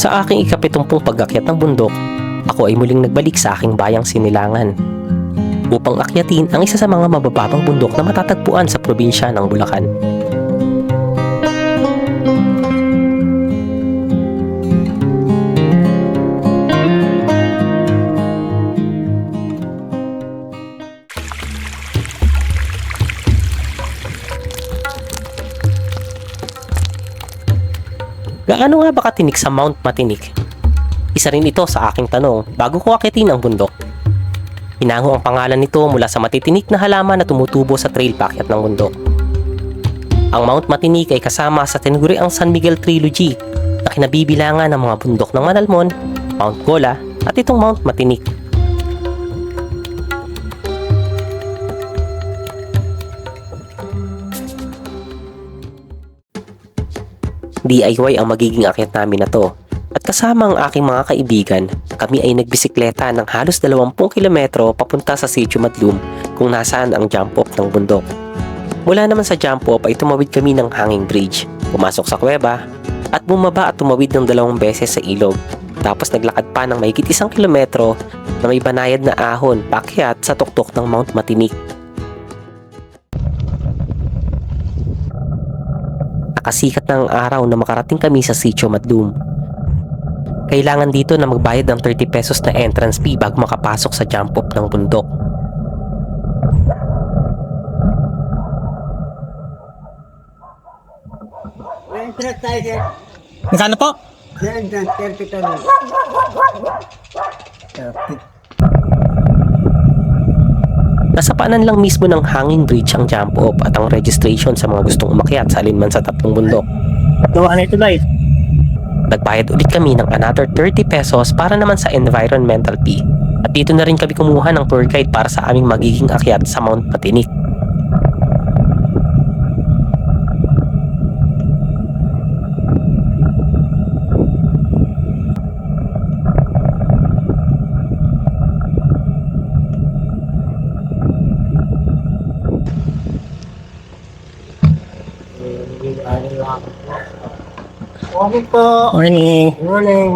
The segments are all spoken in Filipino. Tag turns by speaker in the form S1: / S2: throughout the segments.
S1: Sa aking ikapitumpung pag-akyat ng bundok, ako ay muling nagbalik sa aking bayang Sinilangan upang akyatin ang isa sa mga mabababang bundok na matatagpuan sa probinsya ng Bulacan. Gaano nga ba katinik sa Mount Matinik? Isa rin ito sa aking tanong bago ko akyatin ang bundok. Hinango ang pangalan nito mula sa matitinik na halaman na tumutubo sa trail paakyat ng bundok. Ang Mount Matinik ay kasama sa tinaguriang San Miguel Trilogy na kinabibilangan ng mga bundok ng Manalmon, Mount Gola at itong Mount Matinik. DIY ang magiging akyat namin na to. At kasama ang aking mga kaibigan, kami ay nagbisikleta ng halos 20 kilometro papunta sa Sitio Madlum kung nasaan ang jump off ng bundok. Mula naman sa jump off ay tumawid kami ng hanging bridge, pumasok sa kuweba, at bumaba at tumawid ng 2 beses sa ilog. Tapos naglakad pa ng mahigit 1 kilometro na may banayad na ahon paakyat sa tuktok ng Mount Matinik. Nakasikat na ang araw na makarating kami sa Sitio Madlum. Kailangan dito na magbayad ng 30 pesos na entrance fee bago makapasok sa jump off ng bundok.
S2: Entrance tayo sir.
S3: Magkano po?
S2: Entrance, 30 ka lang.
S1: Nasa paanan lang mismo ng hanging bridge ang jump off at ang registration sa mga gustong umakyat sa alinman sa 3 bundok.
S3: Gawa na ito guys.
S1: Nagbayad ulit kami ng another 30 pesos para naman sa environmental fee. At dito na rin kami kumuha ng tour guide para sa aming magiging akyat sa Mount Matinik.
S2: Morning po.
S3: Morning.
S2: Morning.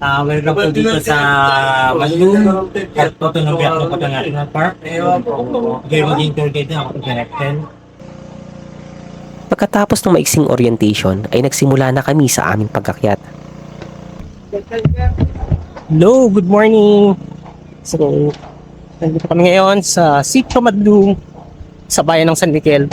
S3: Welcome po dito sa Madlum. At tutunog ako po ng National Park. Okay, maging tour guide na ako connected.
S1: Pagkatapos ng maiksing orientation ay nagsimula na kami sa aming pag-akyat.
S3: Hello, good morning. So, nandito kami ngayon sa Sitio Madlum sa bayan ng San Miguel.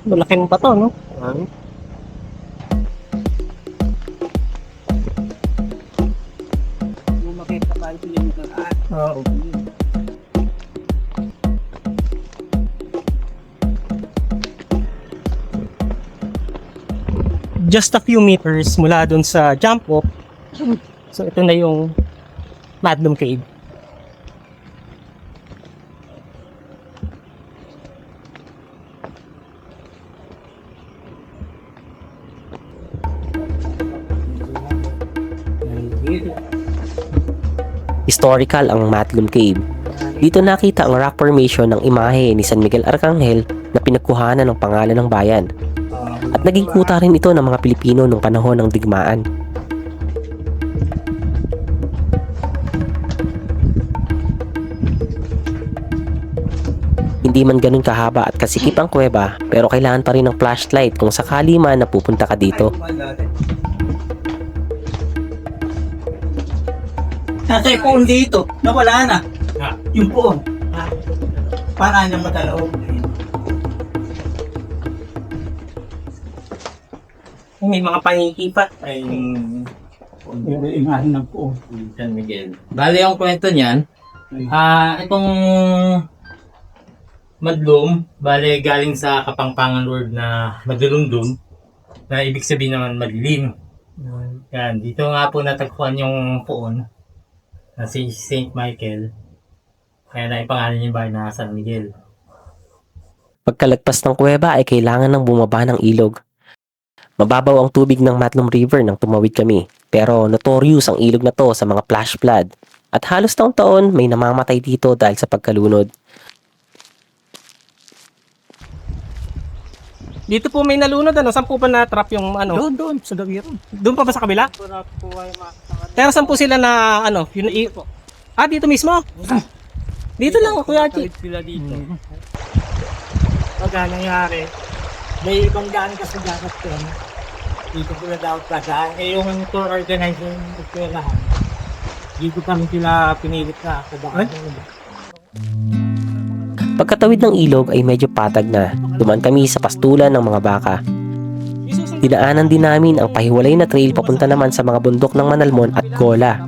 S3: Malaking bato, no?
S2: Bumakit ka pa yung
S3: Oo. Just a few meters mula dun sa jump off. So ito na yung Madlum Cave.
S1: Historical ang Madlum Cave. Dito nakita ang rock formation ng imahe ni San Miguel Arcangel na pinagkuhanan ng pangalan ng bayan. At naging kuta rin ito ng mga Pilipino noong panahon ng digmaan. Hindi man ganun kahaba at kasikip ang kuweba, pero kailangan pa rin ng flashlight kung sakali man napupunta ka dito.
S2: Nasa yung puon dito, nawala na. Yung puon. Para niya magkaloob.
S3: May mga pangikipat.
S4: Ay,
S2: Yung imahin ng puon.
S4: San Miguel. Bali ang kwento niyan, itong Madlum, bali galing sa Kapampangan word na madulundum, na ibig sabihin naman madilim. Yan, dito nga po natagpuan yung puon na si Saint Michael. Kaya naipangalan yung bahay na San Miguel.
S1: Pagkalagpas ng kuweba ay kailangan ng bumaba ng ilog. Mababaw ang tubig ng Madlum River nang tumawid kami, pero notorious ang ilog na to sa mga flash flood. At halos taon-taon may namamatay dito dahil sa pagkalunod.
S5: Dito po may nalunod, ano? Saan po ba na-trap yung ano?
S2: Doon, sa Dawiron.
S5: Doon pa ba sa kabila? Pero saan po sila na ano? Dito mismo? Dito lang, Kuya Archie.
S3: Sila dito. Pagka nangyari, may ibang daan kasi dapat yun. Dito sila dapat dadaan. Yung tour organizer yung nagpirahan. Dito kami sila pinilit na kadaan.
S1: Pagkatawid ng ilog ay medyo patag na. Dumaan kami sa pastulan ng mga baka. Dinaanan din namin ang pahiwalay na trail papunta naman sa mga bundok ng Manalmon at Gola.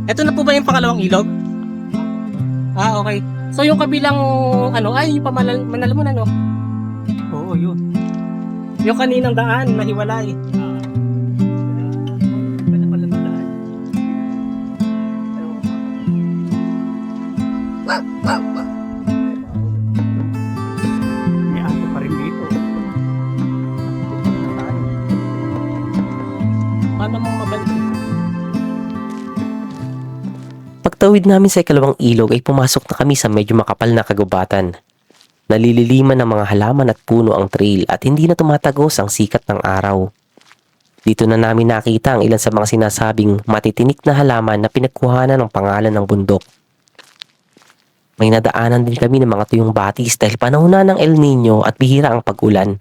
S5: Ito na po ba yung pangalawang ilog? Okay. So yung kabilang yung Manalmon ano?
S2: Oo, yun.
S5: Yung kaninang daan, nahiwalay.
S2: May ato pa rin dito.
S5: Paano mong mabalik?
S1: Pagtawid namin sa ikalawang ilog ay pumasok na kami sa medyo makapal na kagubatan. Nalililiman ng mga halaman at puno ang trail at hindi na tumatagos ang sikat ng araw. Dito na namin nakita ang ilan sa mga sinasabing matitinik na halaman na pinagkuhanan ng pangalan ng bundok. May nadaanan din kami ng mga tuyong batis dahil panahon na ng El Nino at bihira ang pag-ulan.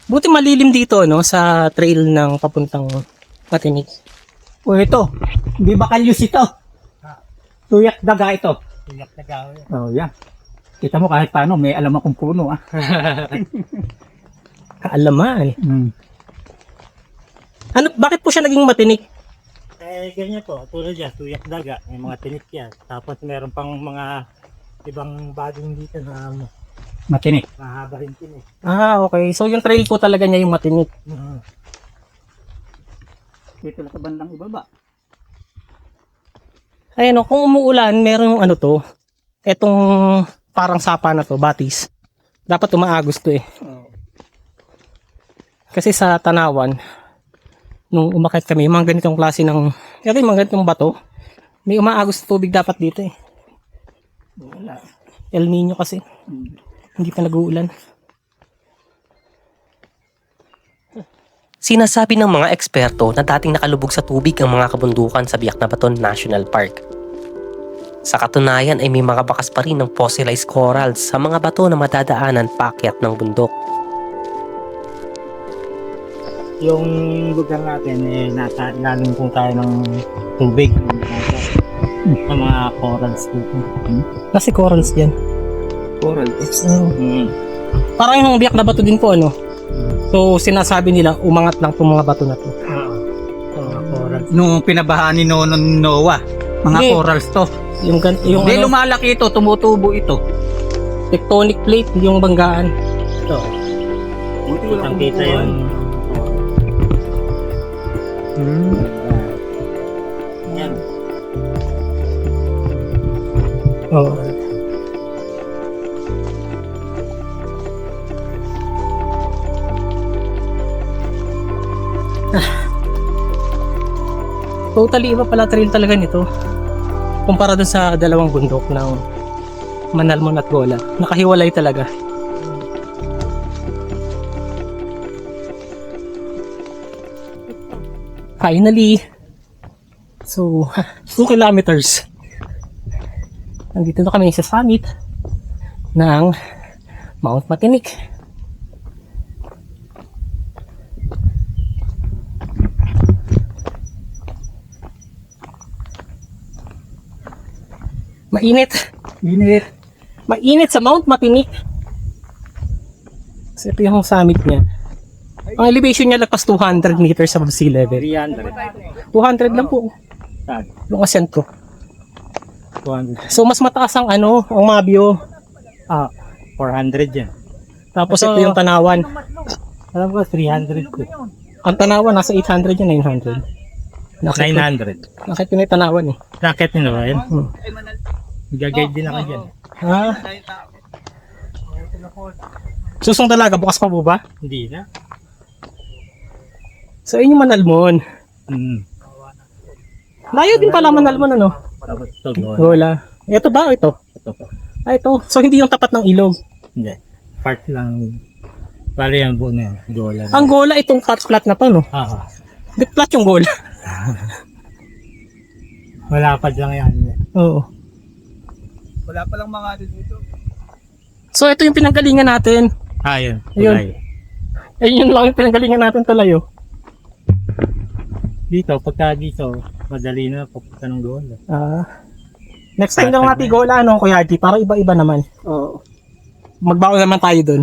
S5: Buti malilim dito no sa trail ng papuntang Matinik.
S2: O ito, hindi ba kalyus ito? Tuyak daga ito.
S3: Tiyak na gawin.
S2: Oh, yan. Kita mo kahit paano, may alam akong puno, ah.
S5: Kaalaman. Bakit po siya naging matinik?
S3: Ganyan po, tulad yan, tuyak daga, may mga tinik yan. Tapos meron pang mga ibang bagong dito na
S2: Matinik.
S3: mahaba rin tinik.
S5: Okay. So yung trail po talaga niya yung matinik.
S2: Dito lang sa bandang ibaba.
S5: Ayun, kung umuulan, merong etong parang sapa na to, batis. Dapat umaagos to eh. Kasi sa Tanawan, nung umakyat kami, mga ganitong klase mga ganitong bato, may umaagos na tubig dapat dito eh. Wala. El Nino kasi. Hindi pa nag-uulan.
S1: Sinasabi ng mga eksperto na dating nakalubog sa tubig ang mga kabundukan sa Biak na Baton National Park. Sa katunayan ay may mga bakas pa rin ng fossilized corals sa mga bato na madadaanan paakyat ng bundok.
S3: Yung lugar natin, nasa ilalim po tayo ng tubig. Sa mga corals dito.
S5: Kasi corals dyan.
S2: Coral.
S5: Parang yung Biak na Bato din po So sinasabi nila umangat lang itong mga bato na to.
S3: Mga corals.
S2: Nung pinabahaan ni Noah, mga
S5: Hindi.
S2: corals to.
S5: Yung
S2: Hindi, lumalaki ito, tumutubo ito.
S5: tectonic plate, yung banggaan.
S3: Ito. Ang kita yun. Yan.
S5: Oo. Totally iba pala trail talaga nito. Kumpara dun sa dalawang bundok ng Manalmon at Gola. Nakahiwalay talaga. Finally. So, 2 kilometers. Nandito na kami sa summit ng Mount Matinik. Mainit.
S2: Init.
S5: Mainit sa Mount Matinik. So, ito yung summit niya. Ang elevation niya lagpas 200 meters above sea level.
S3: 300.
S5: 200 lang po.
S3: Saan?
S5: Yung ascent ko.
S3: 200.
S5: So, mas mataas ang ang Mabio.
S3: 400 yan.
S5: Tapos
S3: So,
S5: ito yung Tanawan.
S3: Alam ko, 300 ko.
S5: Ang Tanawan, nasa 800 yan, 900.
S3: 900.
S5: Nakit ko na yung Tanawan eh.
S3: Nakit nyo ba yan? Gagayad din ako dyan.
S5: Susong talaga, bukas pa po ba?
S3: Hindi na.
S5: So, yun yung Manalmon. Layo din pala Manalmon, ano?
S3: Tapos ito,
S5: Gola. Ito ba o ito?
S3: ito po.
S5: Ah, ito. So, hindi yung tapat ng ilog.
S3: Hindi. Part lang. Bale yan buo na yan. Gola.
S5: Ang Gola, itong flat na to, no? Di flat yung Gola.
S3: Malapad lang yan.
S5: Oo.
S2: Wala palang mga dito.
S5: So, ito yung pinanggalingan natin.
S3: Yun.
S5: Ayun.
S3: Tulay.
S5: Ayun yung lang yung pinanggalingan natin talayo.
S3: Dito, pagka dito, madali na papunta ng Gola.
S5: Next time lang natin Gola, ano, Kuya Artie, para iba-iba naman.
S2: Oo.
S5: Magbaon naman tayo dun.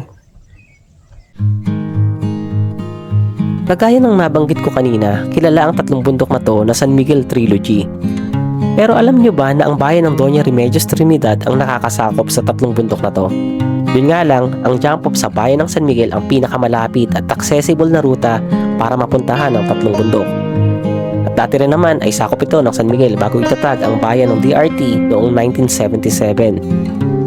S1: Kagaya ng nabanggit ko kanina, kilala ang tatlong bundok na to na San Miguel Trilogy. Pero alam nyo ba na ang bayan ng Doña Remedios Trinidad ang nakakasakop sa tatlong bundok na to? Yun nga lang, ang jump off sa bayan ng San Miguel ang pinakamalapit at accessible na ruta para mapuntahan ang tatlong bundok. At dati rin naman ay sakop ito ng San Miguel bago itatag ang bayan ng DRT noong 1977.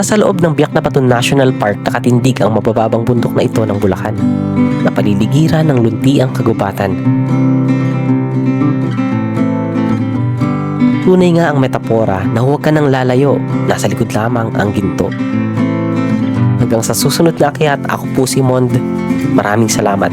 S1: Nasa loob ng Biak na Baton National Park nakatindig ang mabababang bundok na ito ng Bulacan, na paliligiran ng luntiang kagubatan. Tunay nga ang metapora na huwag ka nang lalayo, nasa likod lamang ang ginto. Hanggang sa susunod na akyat, ako po si Mond. Maraming salamat.